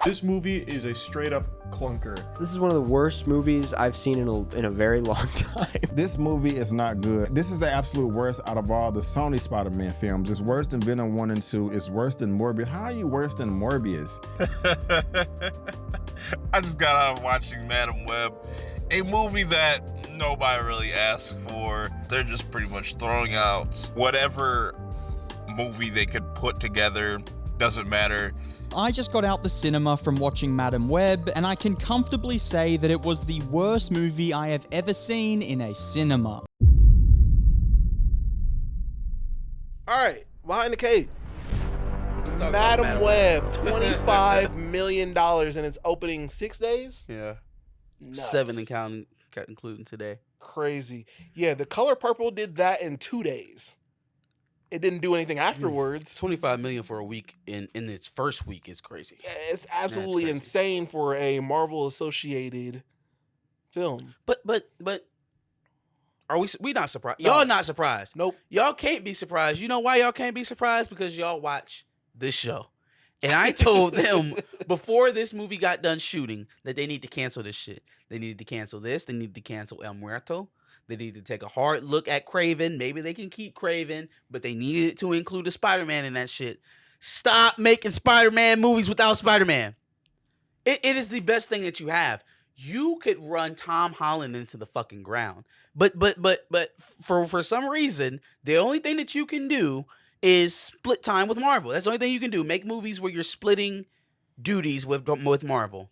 This movie is a straight up clunker. This is one of the worst movies I've seen in a very long time. This movie is not good. This is the absolute worst out of all the Sony Spider-Man films. It's worse than Venom 1 and 2. It's worse than Morbius. How are you worse than Morbius? I just got out of watching Madam Web, a movie that nobody really asked for. They're just pretty much throwing out whatever movie they could put together. Doesn't matter. I just got out the cinema from watching Madam Web, and I can comfortably say that it was the worst movie I have ever seen in a cinema. All right, behind the cave. Madam Web, $25 million in its opening 6 days? Yeah. Nuts. 7 and counting, including today. Crazy. Yeah, The Color Purple did that in 2 days. It didn't do anything afterwards. $25 million for a week in its first week is crazy. Yeah, it's absolutely insane for a Marvel associated film. But are we not surprised? No. Y'all not surprised. Nope. Y'all can't be surprised. You know why y'all can't be surprised? Because y'all watch this show. And I told them before this movie got done shooting that they need to cancel this shit. They needed to cancel this. They need to cancel El Muerto. They need to take a hard look at Kraven. Maybe they can keep Kraven, but they needed to include a Spider-Man in that shit. Stop making Spider-Man movies without Spider-Man. It is the best thing that you have. You could run Tom Holland into the fucking ground. But for some reason, the only thing that you can do is split time with Marvel. That's the only thing you can do. Make movies where you're splitting duties with Marvel.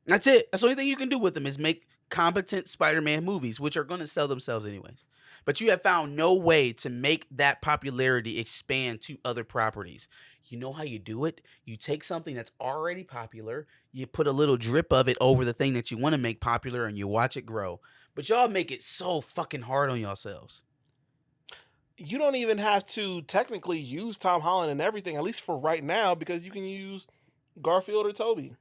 That's it. That's the only thing you can do with them is make competent Spider-Man movies, which are going to sell themselves anyways. But you have found no way to make that popularity expand to other properties. You know how you do it? You take something that's already popular, you put a little drip of it over the thing that you want to make popular, and you watch it grow. But y'all make it so fucking hard on yourselves. You don't even have to technically use Tom Holland and everything, at least for right now, because you can use Garfield or Toby.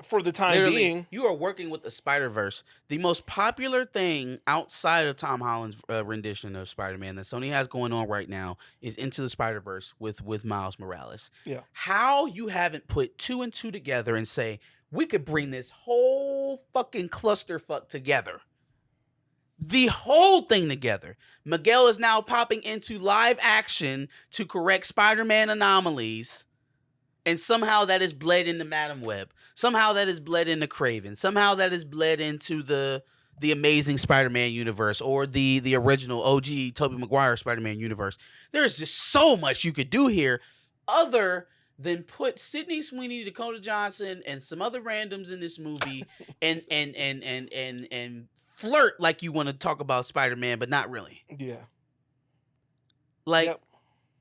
For the time Literally, being. you are working with the Spider-Verse. The most popular thing outside of Tom Holland's rendition of Spider-Man that Sony has going on right now is Into the Spider-Verse with Miles Morales. Yeah. How you haven't put 2 and 2 together and say, we could bring this whole fucking clusterfuck together. The whole thing together. Miguel is now popping into live action to correct Spider-Man anomalies. And somehow that is bled into Madam Web. Somehow that is bled into Kraven. Somehow that is bled into the Amazing Spider-Man universe or the original OG Tobey Maguire Spider-Man universe. There's just so much you could do here other than put Sydney Sweeney, Dakota Johnson, and some other randoms in this movie and flirt like you want to talk about Spider-Man, but not really. Yeah. Like, Yep.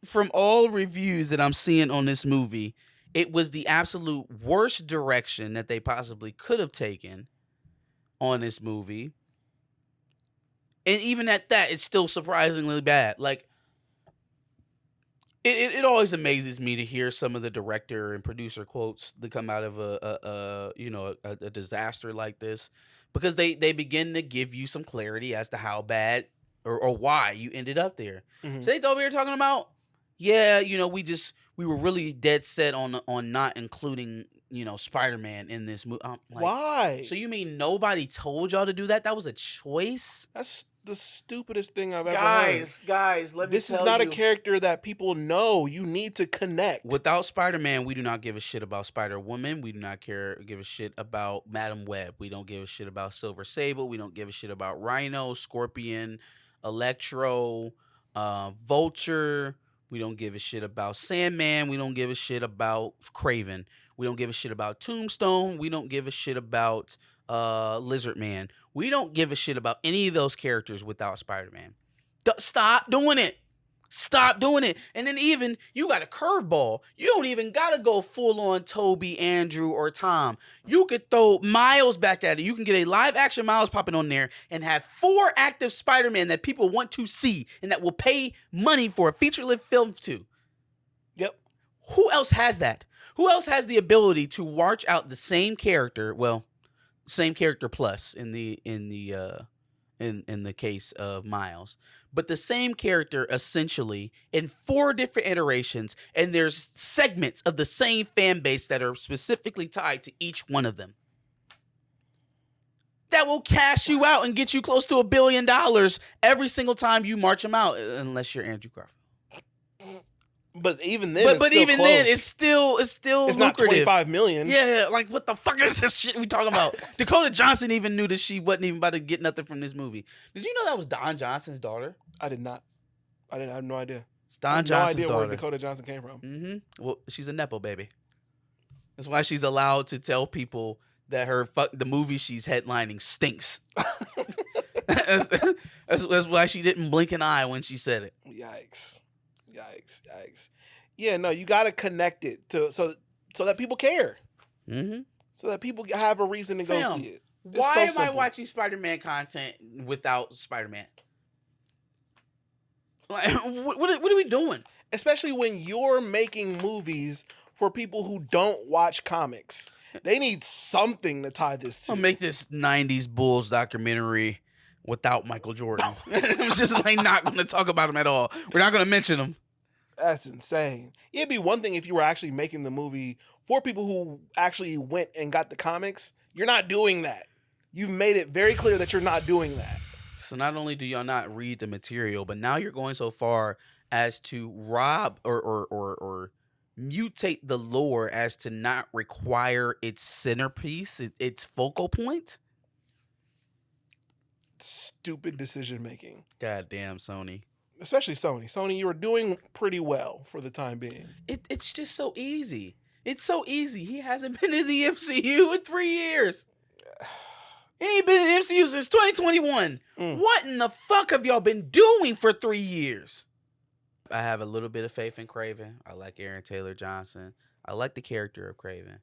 From all reviews that I'm seeing on this movie, it was the absolute worst direction that they possibly could have taken on this movie. And even at that, it's still surprisingly bad. Like, it always amazes me to hear some of the director and producer quotes that come out of a disaster like this, because they begin to give you some clarity as to how bad or why you ended up there. Mm-hmm. So they over here talking about, yeah, we were really dead set on not including, Spider-Man in this movie. Like, Why? So you mean nobody told y'all to do that? That was a choice? That's the stupidest thing I've ever heard. Guys, let me This is tell not you. a character that people know. You need to connect. Without Spider-Man, we do not give a shit about Spider-Woman. We do not give a shit about Madam Web. We don't give a shit about Silver Sable. We don't give a shit about Rhino, Scorpion, Electro, Vulture. We don't give a shit about Sandman. We don't give a shit about Kraven. We don't give a shit about Tombstone. We don't give a shit about Lizard Man. We don't give a shit about any of those characters without Spider-Man. Stop doing it. Stop doing it. And then even, you got a curveball. You don't even got to go full on Toby, Andrew, or Tom. You could throw Miles back at it. You can get a live action Miles popping on there and have 4 active Spider-Man that people want to see and that will pay money for a feature-length film to. Yep. Who else has that? Who else has the ability to watch out the same character? Well, same character plus in the case of Miles, but the same character essentially in 4 different iterations, and there's segments of the same fan base that are specifically tied to each one of them. That will cash you out and get you close to $1 billion every single time you march them out, unless you're Andrew Garfield. But even then, But even then, it's still it's lucrative. not 25 million. Yeah, like what the fuck is this shit we talking about? Dakota Johnson even knew that she wasn't even about to get nothing from this movie. Did you know that was Don Johnson's daughter? I did not. I have no idea. It's Don I have Johnson's no idea daughter. where Dakota Johnson came from. Mm-hmm. Well, she's a nepo baby. That's why she's allowed to tell people that the movie she's headlining stinks. that's why she didn't blink an eye when she said it. Yikes. Yeah, no, you got to connect it to so that people care. Mm-hmm. So that people have a reason to go Fam, see it. It's Why so am I simple. watching Spider-Man content without Spider-Man? Like, what are we doing? Especially when you're making movies for people who don't watch comics. They need something to tie this to. I'll make this 90s Bulls documentary without Michael Jordan. I'm just like not going to talk about him at all. We're not going to mention him. That's insane. It'd be one thing if you were actually making the movie for people who actually went and got the comics. You're not doing that. You've made it very clear that you're not doing that. So not only do y'all not read the material, but now you're going so far as to rob or mutate the lore as to not require its centerpiece, its focal point. Stupid decision making. Goddamn, Sony. Especially Sony. Sony, you were doing pretty well for the time being. It's just so easy. It's so easy. He hasn't been in the MCU in 3 years. He ain't been in the MCU since 2021. What in the fuck have y'all been doing for 3 years? I have a little bit of faith in Kraven. I like Aaron Taylor Johnson. I like the character of Kraven.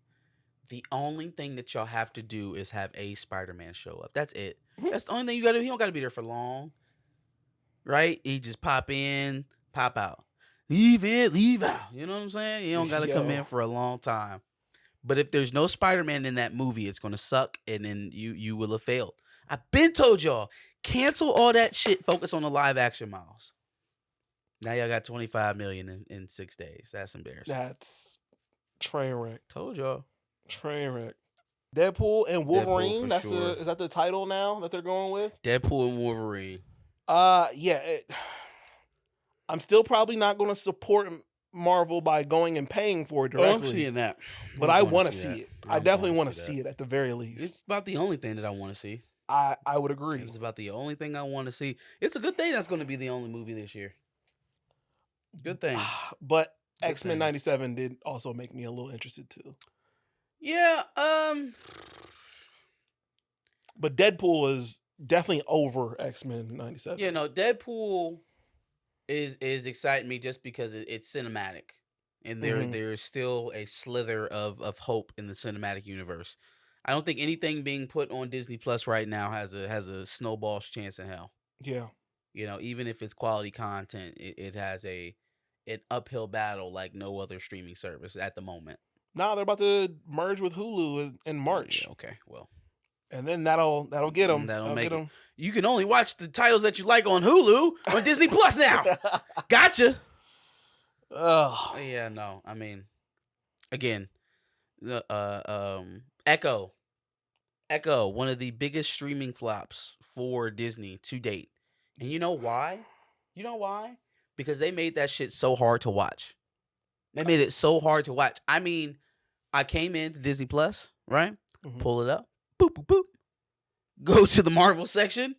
The only thing that y'all have to do is have a Spider-Man show up. That's it. That's the only thing you gotta do. He don't gotta be there for long. Right? He just pop in, pop out. Leave in, leave out. You know what I'm saying? You don't gotta come in for a long time. But if there's no Spider-Man in that movie, it's gonna suck, and then you will have failed. I've been told y'all, cancel all that shit, focus on the live action Miles. Now y'all got 25 million in 6 days. That's embarrassing. That's train wreck. Told y'all. Train wreck. Deadpool and Wolverine. Deadpool for sure. Is that the title now that they're going with? Deadpool and Wolverine. Yeah. I'm still probably not going to support Marvel by going and paying for it directly. I'm seeing that. But I want to see it. I definitely want to see it at the very least. It's about the only thing that I want to see. I would agree. It's about the only thing I want to see. It's a good thing that's going to be the only movie this year. Good thing. But Good X-Men thing. 97 did also make me a little interested too. Yeah, But Deadpool is definitely over X-Men 97. yeah, no, Deadpool is exciting me just because it's cinematic. And there's still a slither of hope in the cinematic universe. I don't think anything being put on Disney Plus right now has a snowball's chance in hell. Yeah. You know, even if it's quality content, it has an uphill battle like no other streaming service at the moment. Now they're about to merge with Hulu in March. Yeah, okay, well. And then that'll get them. That'll make it. You can only watch the titles that you like on Hulu on Disney Plus now. Gotcha. Oh Yeah, no. I mean, again, Echo, one of the biggest streaming flops for Disney to date. And you know why? Because they made that shit so hard to watch. They made it so hard to watch. I mean, I came into Disney Plus, right? Mhm. Pull it up. Boop, boop, boop. Go to the Marvel section.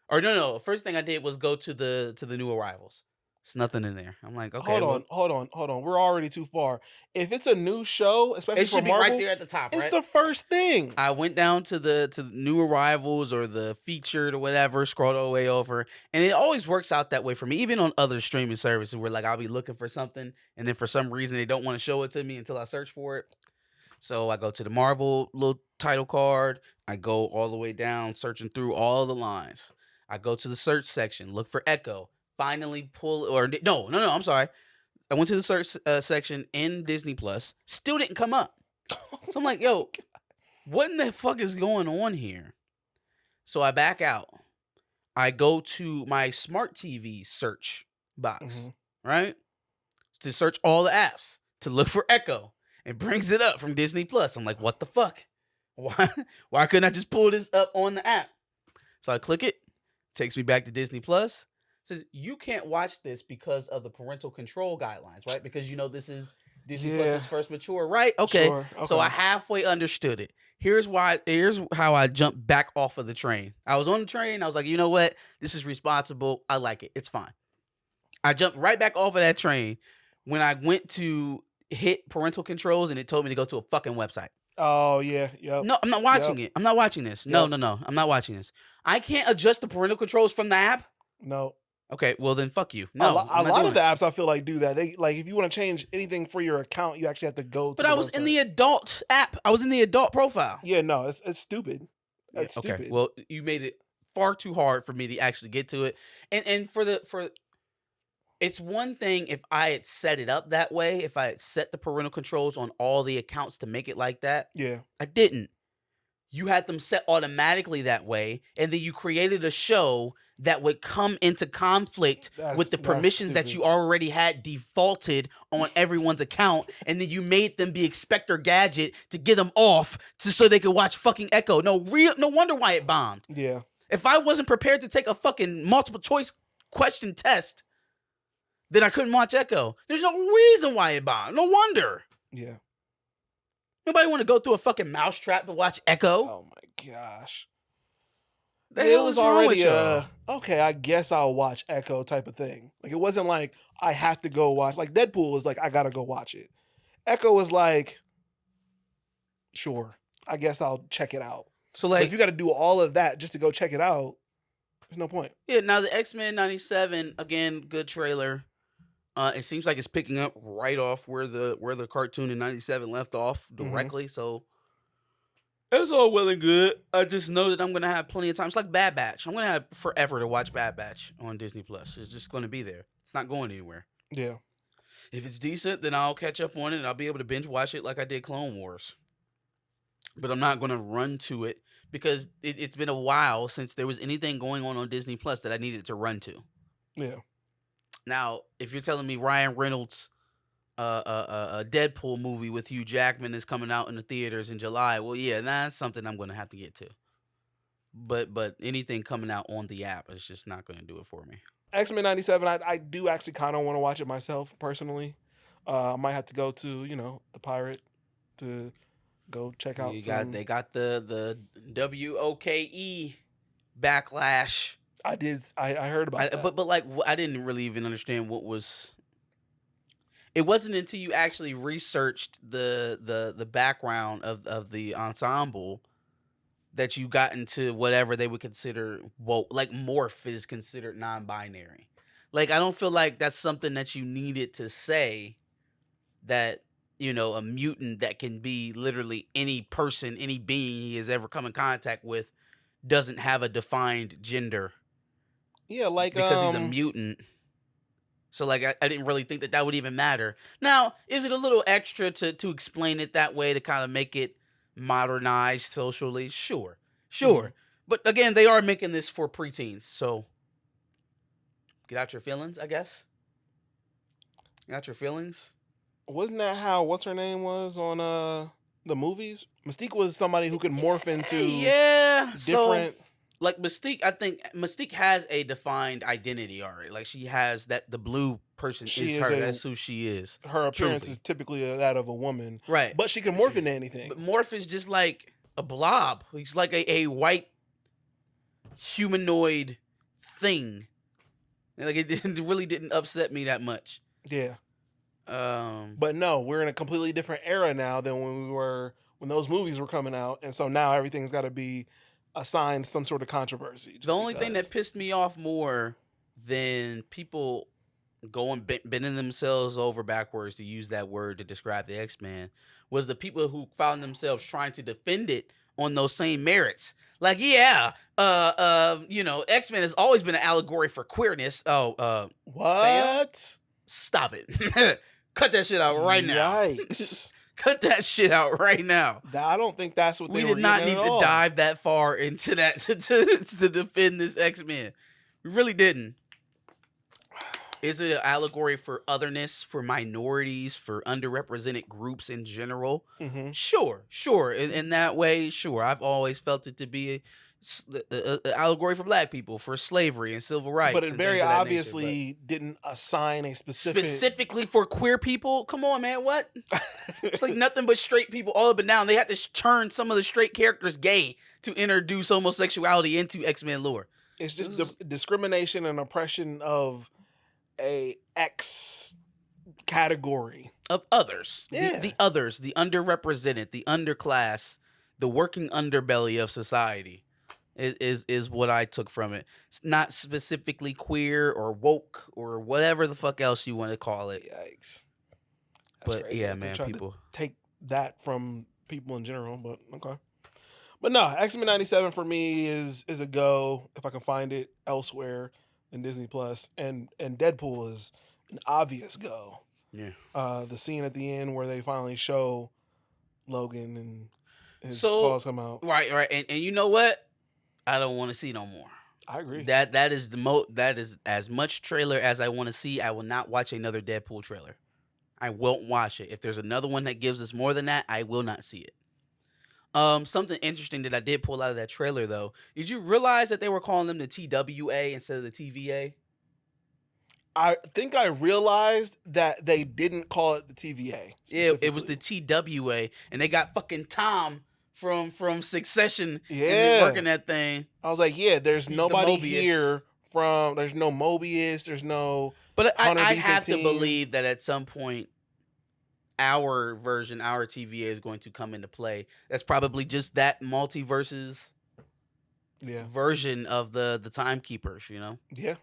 Or no. First thing I did was go to the new arrivals. There's nothing in there. I'm like, okay. hold on. We're already too far. If it's a new show, especially It for should be Marvel, right there at the top, it's right? the first thing. I went down to the new arrivals or the featured or whatever, scrolled all the way over, and it always works out that way for me. Even on other streaming services, where like I'll be looking for something, and then for some reason they don't want to show it to me until I search for it. So I go to the Marvel little title card. I go all the way down, searching through all the lines. I go to the search section, look for Echo. Finally pull no. I'm sorry. I went to the search section in Disney Plus. Still didn't come up. So I'm like, yo, what in the fuck is going on here? So I back out. I go to my smart TV search box, Mhm. right? To search all the apps to look for Echo. It brings it up from Disney Plus. I'm like, what the fuck? Why couldn't I just pull this up on the app? So I click it, takes me back to Disney Plus. Says you can't watch this because of the parental control guidelines, right? Because you know this is Disney Yeah. Plus's first mature, right? Okay. Sure, So okay. I halfway understood it. Here's how I jumped back off of the train. I was on the train. I was like, you know what? This is responsible. I like it. It's fine. I jumped right back off of that train when I went to hit parental controls and it told me to go to a fucking website. Oh yeah, yep. No, I'm not watching Yep. it. I'm not watching this. No, Yep. no. I'm not watching this. I can't adjust the parental controls from the app. No. Okay, well then fuck you. No, a I'm not lot doing of the it. apps I feel like do that. They like if you want to change anything for your account, you actually have to go. But to I the was in website. the adult app. I was in the adult profile. Yeah, no, it's stupid. That's Okay. stupid. Well, you made it far too hard for me to actually get to it. And for it's one thing if I had set it up that way, if I had set the parental controls on all the accounts to make it like that. Yeah. I didn't. You had them set automatically that way, and then you created a show that would come into conflict with the That's permissions that stupid. you already had defaulted on everyone's account, and then you made them be Inspector Gadget to get them off so they could watch fucking Echo. No wonder why it bombed. Yeah. If I wasn't prepared to take a fucking multiple choice question test, then I couldn't watch Echo. There's no reason why it bombed. No wonder. Yeah. Nobody want to go through a fucking mousetrap to watch Echo. Oh my gosh. The It hell was is wrong with already y'all? okay, I guess I'll watch Echo type of thing. Like it wasn't like I have to go watch. Like Deadpool is like I gotta go watch it. Echo was like, sure, I guess I'll check it out. So But like, if you got to do all of that just to go check it out, there's no point. yeah. Now the X-Men '97 again, good trailer. It seems like it's picking up right off where the cartoon in '97 left off directly. So it's all well and good. I just know that I'm gonna have plenty of time. It's like Bad Batch. I'm gonna have forever to watch Bad Batch on Disney Plus. It's just gonna be there. It's not going anywhere. Yeah. If it's decent, then I'll catch up on it and I'll be able to binge watch it like I did Clone Wars. But I'm not going to run to it because it's been a while since there was anything going on Disney Plus that I needed to run to. Yeah. Now, if you're telling me Ryan Reynolds' a Deadpool movie with Hugh Jackman is coming out in the theaters in July, well, yeah, that's something I'm going to have to get to. But anything coming out on the app is just not going to do it for me. X-Men 97, I do actually kind of want to watch it myself personally. I might have to go to, the Pirate to go check out They got the WOKE backlash. I heard about that. But like I didn't really even understand what was. It wasn't until you actually researched the background of the ensemble that you got into whatever they would consider woke. Like Morph is considered non-binary. Like I don't feel like that's something that you needed to say. That a mutant that can be literally any person, any being he has ever come in contact with, doesn't have a defined gender. Yeah, like because he's a mutant. So like I didn't really think that would even matter. Now, is it a little extra to explain it that way to kind of make it modernized socially? Sure. Mm-hmm. But again, they are making this for preteens, so get out your feelings, I guess. Get out your feelings. Wasn't that how what's her name was on the movies? Mystique was somebody who could morph into different. different. Like Mystique, I think Mystique has a defined identity already. Like she has the blue person She is is her. a- That's who she is. Her appearance Truly. is typically that of a woman, Right. but she can morph into anything. But Morph is just like a blob. He's like a white humanoid thing. And like it really didn't upset me that much. Yeah, Um, but no, we're in a completely different era now than when those movies were coming out, and so now everything's got to be assigned some sort of controversy. just the only thing because. that pissed me off more than people going bending themselves over backwards to use that word to describe the X-Men was the people who found themselves trying to defend it on those same merits. Like, yeah, X-Men has always been an allegory for queerness. What? Stop it. Cut that shit out right now. Yikes! Cut that shit out right now. I don't think that's what We they were did not getting need at to all. dive that far into that to defend this X-Men. We really didn't. Is it an allegory for otherness, for minorities, for underrepresented groups in general? Mm-hmm. Sure. In that way, sure. I've always felt it to be a allegory for black people, for slavery and civil rights. But it and very things of that nature, obviously didn't assign a but specific. specifically for queer people. Come on, man. What? It's like nothing but straight people all up and down. They had to turn some of the straight characters gay to introduce homosexuality into X-Men lore. It's just the discrimination and oppression of a X category. Of others. Yeah. The others, the underrepresented, the underclass, the working underbelly of society is what I took from it. It's not specifically queer or woke or whatever the fuck else you want to call it. Yikes. But crazy. yeah, They man, tried to people. take that from people in general, but okay. But no, X-Men 97 for me is a go if I can find it elsewhere than Disney Plus. And Deadpool is an obvious go. Yeah. The scene at the end where they finally show Logan and his So- claws come out. Right. And you know what? I don't want to see no more. I agree. That is that is as much trailer as I want to see. I will not watch another Deadpool trailer. I won't watch it. If there's another one that gives us more than that, I will not see it. Something interesting that I did pull out of that trailer though. Did you realize that they were calling them the TWA instead of the TVA? I think I realized that they didn't call it the TVA. Yeah, it was the specifically. TWA, and they got fucking Tom from Succession Yeah. working that thing. I was like, yeah, there's He's the nobody Mobius. here from. There's no Mobius. There's no. But Hunter I have to B-15. believe that at some point, our version, our TVA is going to come into play. That's probably just that multiverses Yeah. version of the Timekeepers, you know? Yeah.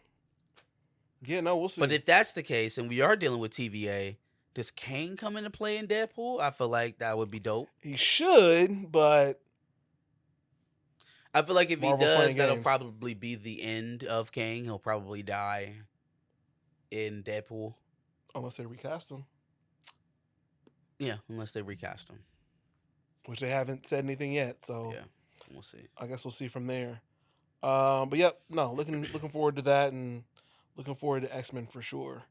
Yeah. No, we'll see. But if that's the case, and we are dealing with TVA, does Kane come into play in Deadpool? I feel like that would be dope. he should, but I feel like if Marvel's he does, playing that'll games. probably be the end of Kane. He'll probably die in Deadpool. unless they recast him, Yeah, unless they recast him. which they haven't said anything yet. So Yeah, we'll see. I guess we'll see from there. But yep, no, looking forward to that and looking forward to X-Men for sure.